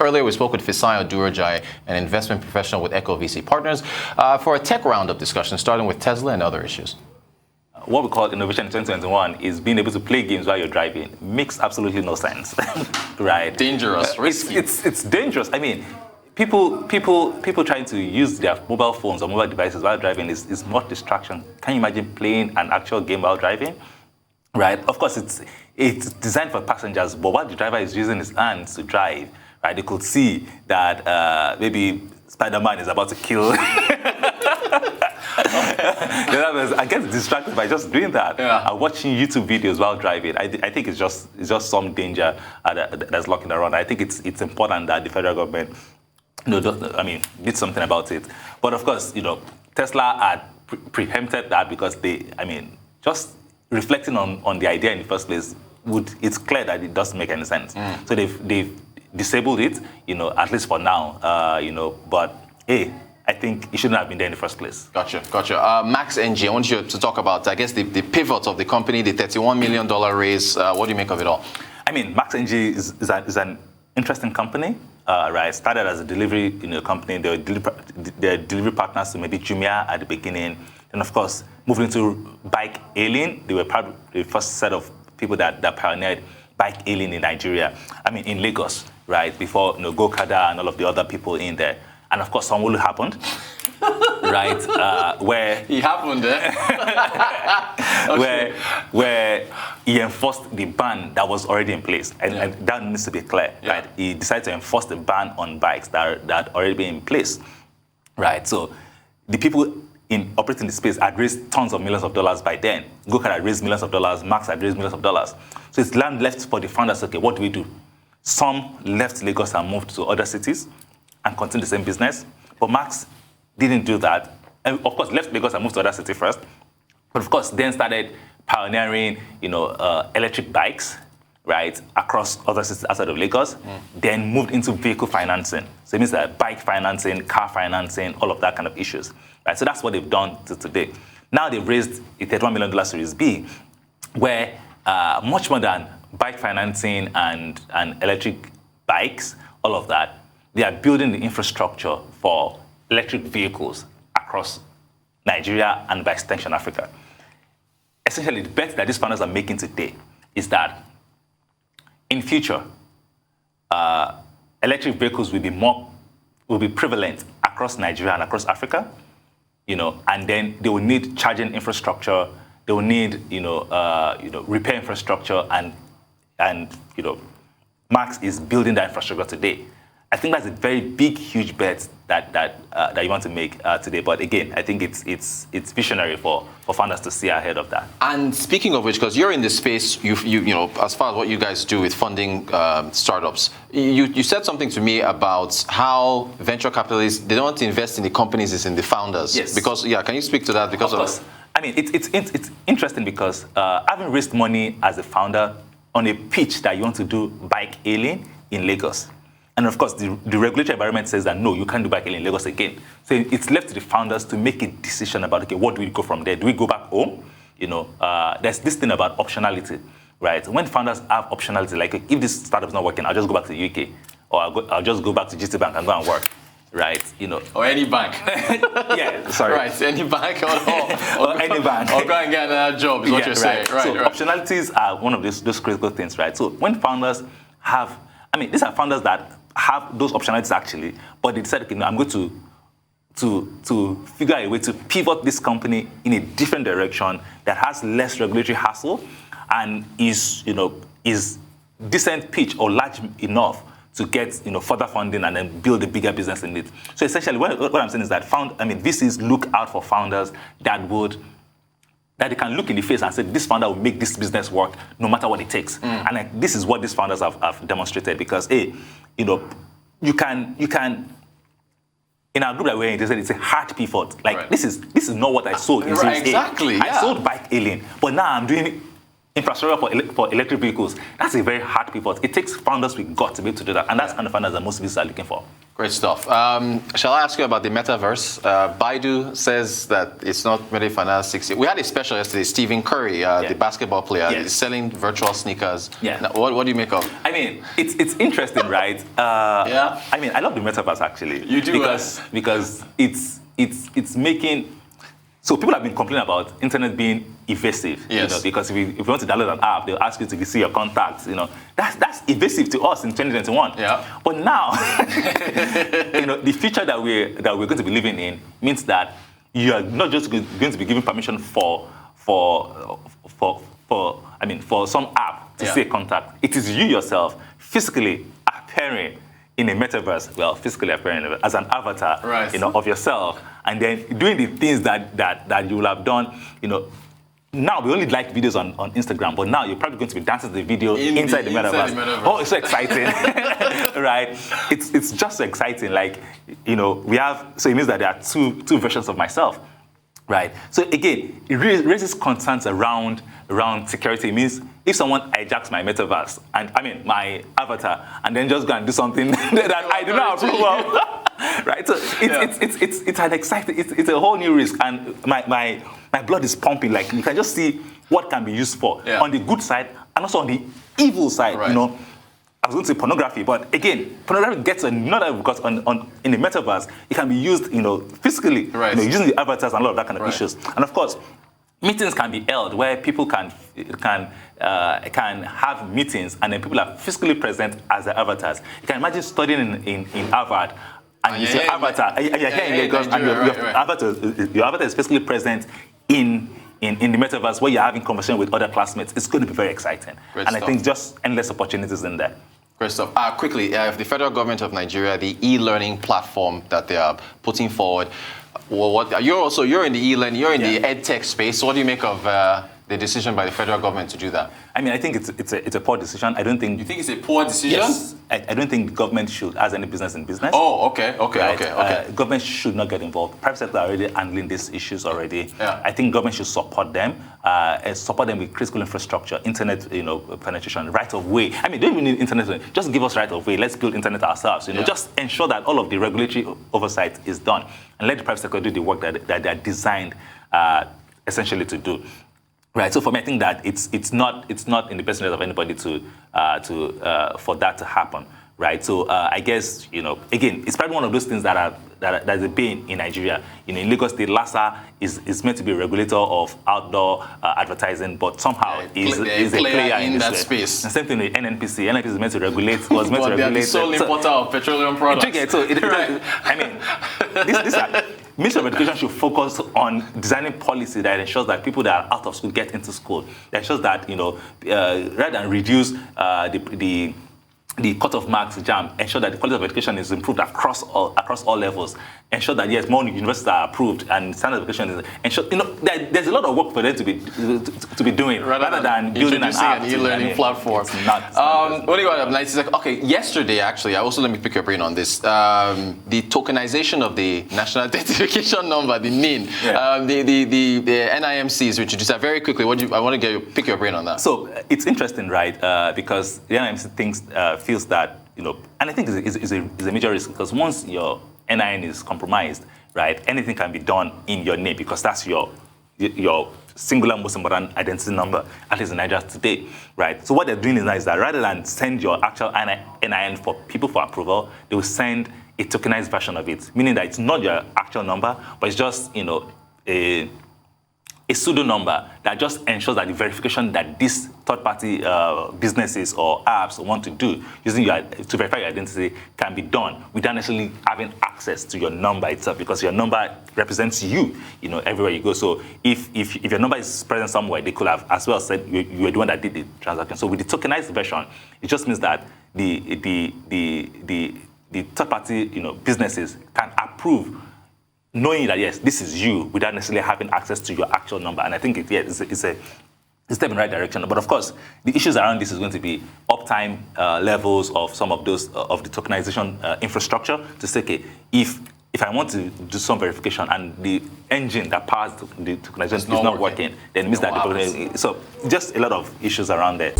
earlier, we spoke with Fisayo Durojaye, an investment professional with EchoVC Partners, for a tech roundup discussion, starting with Tesla and other issues. What we call innovation in 2021 is being able to play games while you're driving. Makes absolutely no sense, right? Dangerous, risky. It's dangerous. I mean, people trying to use their mobile phones or mobile devices while driving is more distraction. Can you imagine playing an actual game while driving? Right? Of course, it's designed for passengers, but while the driver is using his hands to drive, right, they could see that maybe Spider-Man is about to kill. I get distracted by just doing that. Yeah. Watching YouTube videos while driving. I think it's just some danger that's lurking around. I think it's important that the federal government, did something about it. But of course, Tesla had preempted that because just reflecting on the idea in the first place, it's clear that it doesn't make any sense. So they've disabled it, at least for now, but hey, I think it shouldn't have been there in the first place. Gotcha. Max NG, I want you to talk about, I guess, the pivot of the company, the $31 million raise. What do you make of it all? I mean, Max NG is an interesting company. Right, started as a delivery company. They were delivery partners to maybe Jumia at the beginning. And of course, moving into bike hailing, they were part of the first set of people that pioneered bike hailing in Nigeria. In Lagos, right, before Gokada and all of the other people in there. And of course, Sanwo-Olu happened, right, where He happened, okay. where he enforced the ban that was already in place, and that needs to be clear, right? He decided to enforce the ban on bikes that already been in place, right? So the people operating the space had raised tons of millions of dollars by then. Gokada had raised millions of dollars, Max had raised millions of dollars. So it's land left for the founders. Okay, what do we do? Some left Lagos and moved to other cities and continue the same business, but Max didn't do that. And of course, left Lagos and moved to other city first. But of course, then started pioneering, electric bikes, right, across other cities outside of Lagos. Then moved into vehicle financing. So it means that bike financing, car financing, all of that kind of issues, right? So that's what they've done to today. Now they've raised a $31 million Series B, where much more than bike financing and electric bikes, all of that, they are building the infrastructure for electric vehicles across Nigeria and by extension Africa. Essentially, the bet that these founders are making today is that in future, electric vehicles will be prevalent across Nigeria and across Africa, and then they will need charging infrastructure, they will need, repair infrastructure, and Max is building that infrastructure today. I think that's a very big, huge bet that you want to make today. But again, I think it's visionary for founders to see ahead of that. And speaking of which, because you're in this space, you as far as what you guys do with funding startups, you said something to me about how venture capitalists, they don't want to invest in the companies, it's in the founders. Yes. Because can you speak to that? Because of course. It's interesting because having raised money as a founder on a pitch that you want to do bike hailing in Lagos. And of course, the regulatory environment says that, no, you can't do bike hailing in Lagos again. So it's left to the founders to make a decision about, okay, what do we go from there? Do we go back home? There's this thing about optionality, right? When founders have optionality, like if this startup's not working, I'll just go back to the UK, or I'll just go back to GT Bank and go and work, right? Or any bank. Yeah, sorry. Right, any bank or any bank. Or go and get another job is what you're saying. Right, so optionalities are one of those critical things, right? So when founders have, these are founders that have those optionalities actually, but they decided, okay, I'm going to figure out a way to pivot this company in a different direction that has less regulatory hassle and is decent pitch or large enough to get further funding and then build a bigger business in it. So essentially, what I'm saying is that VCs look out for founders that they can look in the face and say, this founder will make this business work no matter what it takes. And this is what these founders have demonstrated because, you can, in our group that we're in, they said it's a hard pivot. Like, this is not what I sold in Series A. Exactly, I sold bike hailing, but now I'm doing infrastructure for electric vehicles. That's a very hard pivot. It takes founders with guts to be able to do that. And that's kind of founders that most VCs are looking for. Great stuff. Shall I ask you about the Metaverse? Baidu says that it's not ready for another 6 years. We had a special yesterday, Stephen Curry, the basketball player, is selling virtual sneakers. Yeah. Now, what do you make of? I mean, it's interesting, right? Yeah. I mean, I love the Metaverse actually. You do? Because it's making... So people have been complaining about internet being evasive, yes. Because if you want to download an app, they'll ask you to see your contacts, That's evasive to us in 2021. Yeah. But now, the future that we're going to be living in means that you are not just going to be given permission for some app to see a contact. It is you yourself physically appearing in a metaverse, physically appearing as an avatar, of yourself, and then doing the things that you will have done, Now we only like videos on Instagram, but now you're probably going to be dancing to the video inside the metaverse. Oh, it's so exciting, right? It's just so exciting. Like, we have. So it means that there are two versions of myself, right? So again, it raises concerns around security. It means if someone hijacks my metaverse my avatar, and then just go and do something that I do not approve of, right? So it's an exciting, it's a whole new risk, and my blood is pumping. Like, you can just see what can be used for on the good side and also on the evil side. Right. I was going to say pornography, but again, pornography gets another, because in the metaverse it can be used, physically, using the avatars and a lot of that kind of issues. And of course, meetings can be held where people can have meetings, and then people are physically present as their avatars. You can imagine studying in Harvard, and you see your avatar, and you're here in Lagos, and your avatar is physically present in the metaverse, where you're having conversation with other classmates. It's going to be very exciting. Great and stuff. I think just endless opportunities in there. Great stuff. Quickly, the federal government of Nigeria, the e-learning platform that they are putting forward. Well, you're in the e-learning, you're in the ed tech space. So what do you make of the decision by the federal government to do that? I mean, I think it's a poor decision. I don't think... You think it's a poor decision? Yes. I don't think the government has any business in business. Oh, okay. Government should not get involved. Private sector are already handling these issues already. Yeah. I think government should support them with critical infrastructure, internet, penetration, right of way. I mean, don't even need internet. Just give us right of way. Let's build internet ourselves. Just ensure that all of the regulatory oversight is done, and let the private sector do the work that they're designed essentially to do. Right. So for me, I think that it's not in the best interest of anybody for that to happen. Right. So I guess again, it's probably one of those things that's a pain in Nigeria. In Lagos State, LASA is meant to be a regulator of outdoor advertising, but somehow is a player in that this space. And same thing with NNPC. NNPC is meant to regulate. Was meant to regulate. The sole importer of petroleum products. So I mean, these are. Ministry of Education should focus on designing policy that ensures that people that are out of school get into school. That ensures that, rather than reduce the cut-off marks JAM, ensure that the quality of education is improved across all levels. Ensure that, yes, more universities are approved and standard education is ensure. There's a lot of work for them to be doing rather than building an app, an e-learning platform. It's not what do you got up next? It's like, okay, yesterday actually, let me pick your brain on this. The tokenization of the national identification number, the NIN, the NIMCs, which you just said very quickly. I want to pick your brain on that. So it's interesting, right? Because the NIMC feels that, and I think it's a major risk, because once your NIN is compromised, right, anything can be done in your name, because that's your singular most important identity number, at least in Nigeria today, right? So what they're doing is that rather than send your actual NIN for people for approval, they will send a tokenized version of it, meaning that it's not your actual number, but it's just, a pseudo number that just ensures that the verification that these third-party businesses or apps want to do to verify your identity can be done without necessarily having access to your number itself, because your number represents you, everywhere you go. So if your number is present somewhere, they could have as well said you were the one that did the transaction. So with the tokenized version, it just means that the third-party businesses can approve, knowing that, yes, this is you, without necessarily having access to your actual number. And I think it's a step in the right direction. But of course, the issues around this is going to be uptime levels of some of those, of the tokenization infrastructure, to say, okay, if I want to do some verification and the engine that powers the tokenization is not working, then it means that so just a lot of issues around there.